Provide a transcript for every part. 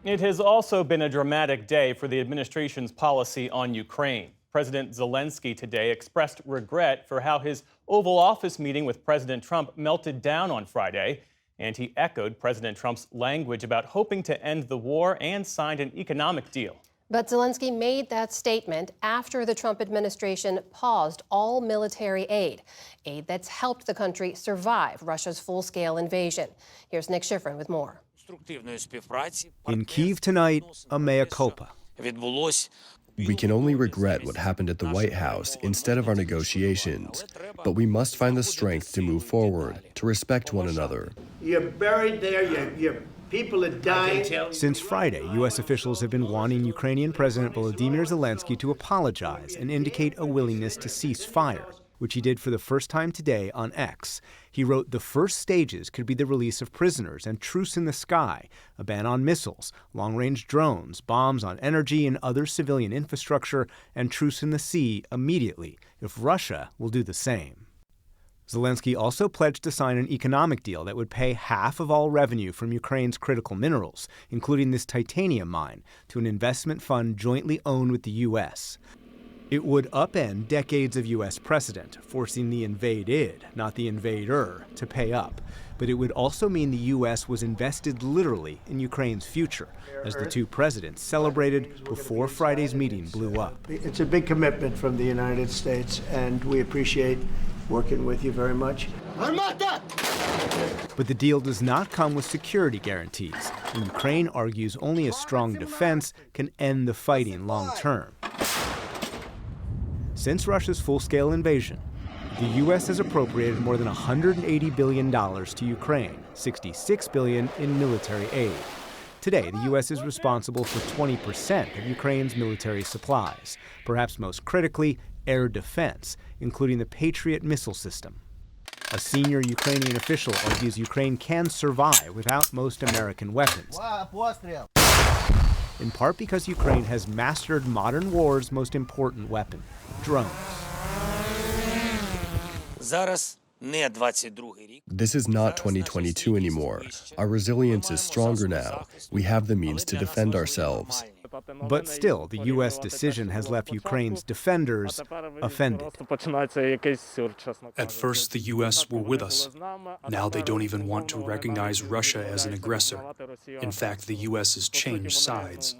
It has also been a dramatic day for the administration's policy on Ukraine. President Zelensky today expressed regret for how his Oval Office meeting with President Trump melted down on Friday, and he echoed President Trump's language about hoping to end the war and signed an economic deal. But Zelensky made that statement after the Trump administration paused all military aid that's helped the country survive Russia's full-scale invasion. Here's Nick Schifrin with more. In Kyiv tonight, a mea culpa. We can only regret what happened at the White House instead of our negotiations, but we must find the strength to move forward, to respect one another. You're buried there, your people are dying. Since Friday, U.S. officials have been wanting Ukrainian President Volodymyr Zelensky to apologize and indicate a willingness to cease fire, which he did for the first time today on X. He wrote the first stages could be the release of prisoners and truce in the sky, a ban on missiles, long-range drones, bombs on energy and other civilian infrastructure, and truce in the sea immediately, if Russia will do the same. Zelensky also pledged to sign an economic deal that would pay half of all revenue from Ukraine's critical minerals, including this titanium mine, to an investment fund jointly owned with the U.S. It would upend decades of U.S. precedent, forcing the invaded, not the invader, to pay up. But it would also mean the U.S. was invested literally in Ukraine's future, as the two presidents celebrated before Friday's meeting blew up. It's a big commitment from the United States, and we appreciate working with you very much. But the deal does not come with security guarantees, and Ukraine argues only a strong defense can end the fighting long term. Since Russia's full-scale invasion, the U.S. has appropriated more than $180 billion to Ukraine, $66 billion in military aid. Today, the U.S. is responsible for 20% of Ukraine's military supplies, perhaps most critically, air defense, including the Patriot missile system. A senior Ukrainian official argues Ukraine can survive without most American weapons, in part because Ukraine has mastered modern war's most important weapon, drones. This is not 2022 anymore. Our resilience is stronger now. We have the means to defend ourselves. But still, the U.S. decision has left Ukraine's defenders offended. At first, the U.S. were with us. Now they don't even want to recognize Russia as an aggressor. In fact, the U.S. has changed sides.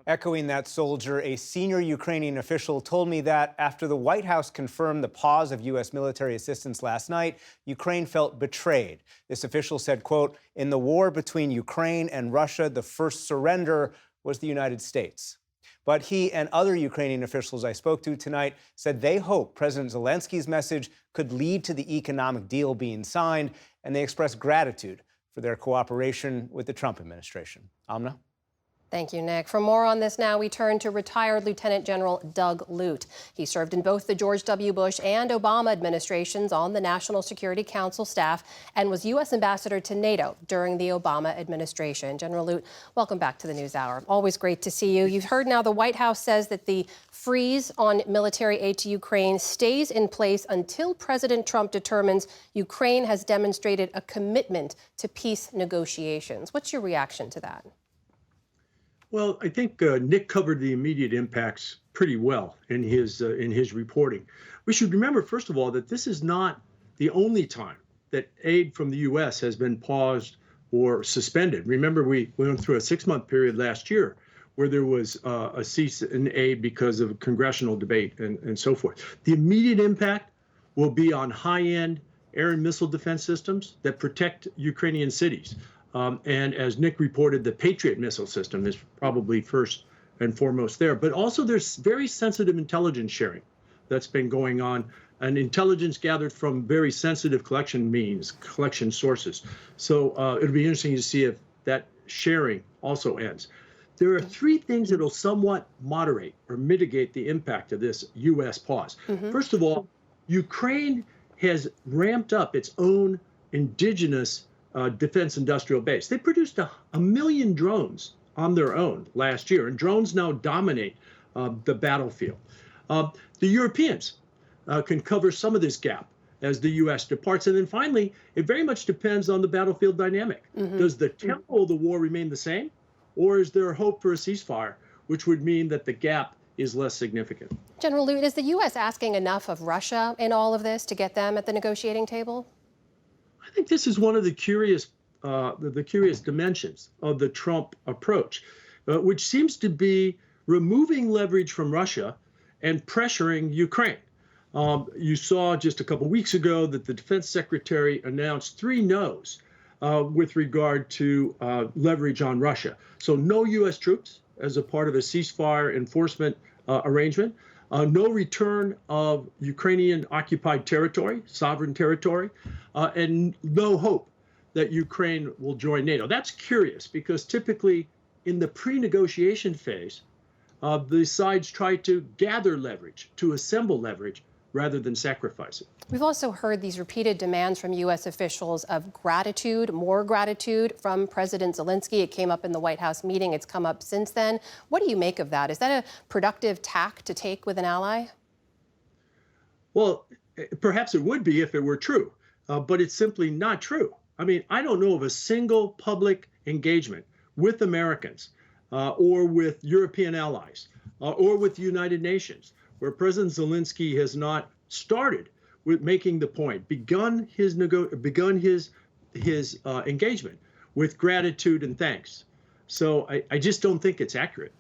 Echoing that soldier, a senior Ukrainian official told me that after the White House confirmed the pause of U.S. military assistance last night, Ukraine felt betrayed. This official said, quote, "In the war between Ukraine and Russia, the first surrender was the United States." But he and other Ukrainian officials I spoke to tonight said they hope President Zelensky's message could lead to the economic deal being signed, and they expressed gratitude for their cooperation with the Trump administration. Amna? Thank you, Nick. For more on this now, we turn to retired Lieutenant General Doug Lute. He served in both the George W. Bush and Obama administrations on the National Security Council staff and was U.S. Ambassador to NATO during the Obama administration. General Lute, welcome back to the NewsHour. Always great to see you. You've heard now the White House says that the freeze on military aid to Ukraine stays in place until President Trump determines Ukraine has demonstrated a commitment to peace negotiations. What's your reaction to that? Well, I think Nick covered the immediate impacts pretty well in his reporting. We should remember, first of all, that this is not the only time that aid from the U.S. has been paused or suspended. Remember, we went through a 6-month period last year where there was a cease in aid because of congressional debate and so forth. The immediate impact will be on high-end air and missile defense systems that protect Ukrainian cities. And as Nick reported, the Patriot missile system is probably first and foremost there. But also there's very sensitive intelligence sharing that's been going on, and intelligence gathered from very sensitive collection sources. So it'll be interesting to see if that sharing also ends. There are 3 things that will somewhat moderate or mitigate the impact of this U.S. pause. First of all, Ukraine has ramped up its own indigenous defense industrial base. They produced a million drones on their own last year, and drones now dominate the battlefield. The Europeans can cover some of this gap as the U.S. departs. And then finally, it very much depends on the battlefield dynamic. Does the tempo of the war remain the same, or is there hope for a ceasefire, which would mean that the gap is less significant? General Lute, is the U.S. asking enough of Russia in all of this to get them at the negotiating table? I think this is one of the curious dimensions of the Trump approach, which seems to be removing leverage from Russia and pressuring Ukraine. You saw just a couple weeks ago that the defense secretary announced 3 no's with regard to leverage on Russia. So no U.S. troops as a part of a ceasefire enforcement arrangement, no return of Ukrainian occupied territory, sovereign territory, and no hope that Ukraine will join NATO. That's curious because typically in the pre-negotiation phase, the sides try to gather leverage, to assemble leverage, rather than sacrifice it. We've also heard these repeated demands from U.S. officials of gratitude, more gratitude from President Zelensky. It came up in the White House meeting. It's come up since then. What do you make of that? Is that a productive tack to take with an ally? Well, perhaps it would be if it were true, but it's simply not true. I mean, I don't know of a single public engagement with Americans or with European allies or with the United Nations where President Zelensky has not started with making the point, begun his engagement with gratitude and thanks. So I just don't think it's accurate.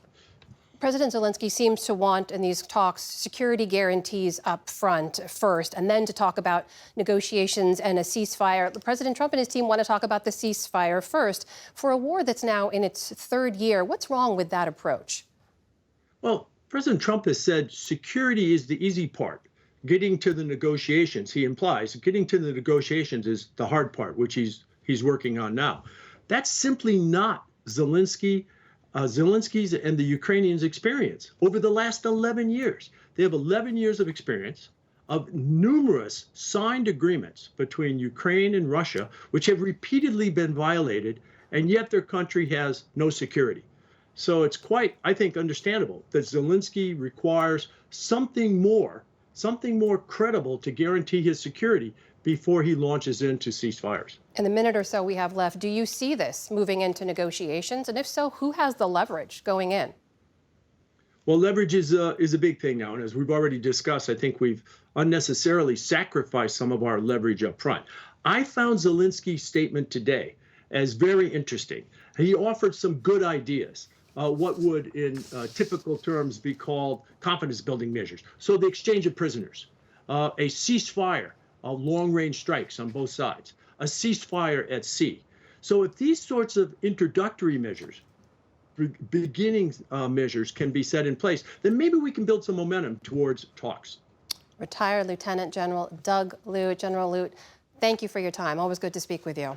President Zelensky seems to want, in these talks, security guarantees up front first, and then to talk about negotiations and a ceasefire. President Trump and his team want to talk about the ceasefire first. For a war that's now in its 3rd year, what's wrong with that approach? Well, President Trump has said security is the easy part. Getting to the negotiations, he implies, getting to the negotiations is the hard part, which he's working on now. That's simply not Zelensky's and the Ukrainians' experience over the last 11 years. They have 11 years of experience of numerous signed agreements between Ukraine and Russia, which have repeatedly been violated, and yet their country has no security. So it's quite, I think, understandable that Zelensky requires something more credible to guarantee his security before he launches into ceasefires. In the minute or so we have left, do you see this moving into negotiations? And if so, who has the leverage going in? Well, leverage is a big thing now. And as we've already discussed, I think we've unnecessarily sacrificed some of our leverage up front. I found Zelensky's statement today as very interesting. He offered some good ideas. What would, in typical terms, be called confidence-building measures. So the exchange of prisoners, a ceasefire, long-range strikes on both sides, a ceasefire at sea. So if these sorts of introductory measures, beginning measures can be set in place, then maybe we can build some momentum towards talks. Retired Lieutenant General Doug Lute. General Lute, thank you for your time. Always good to speak with you.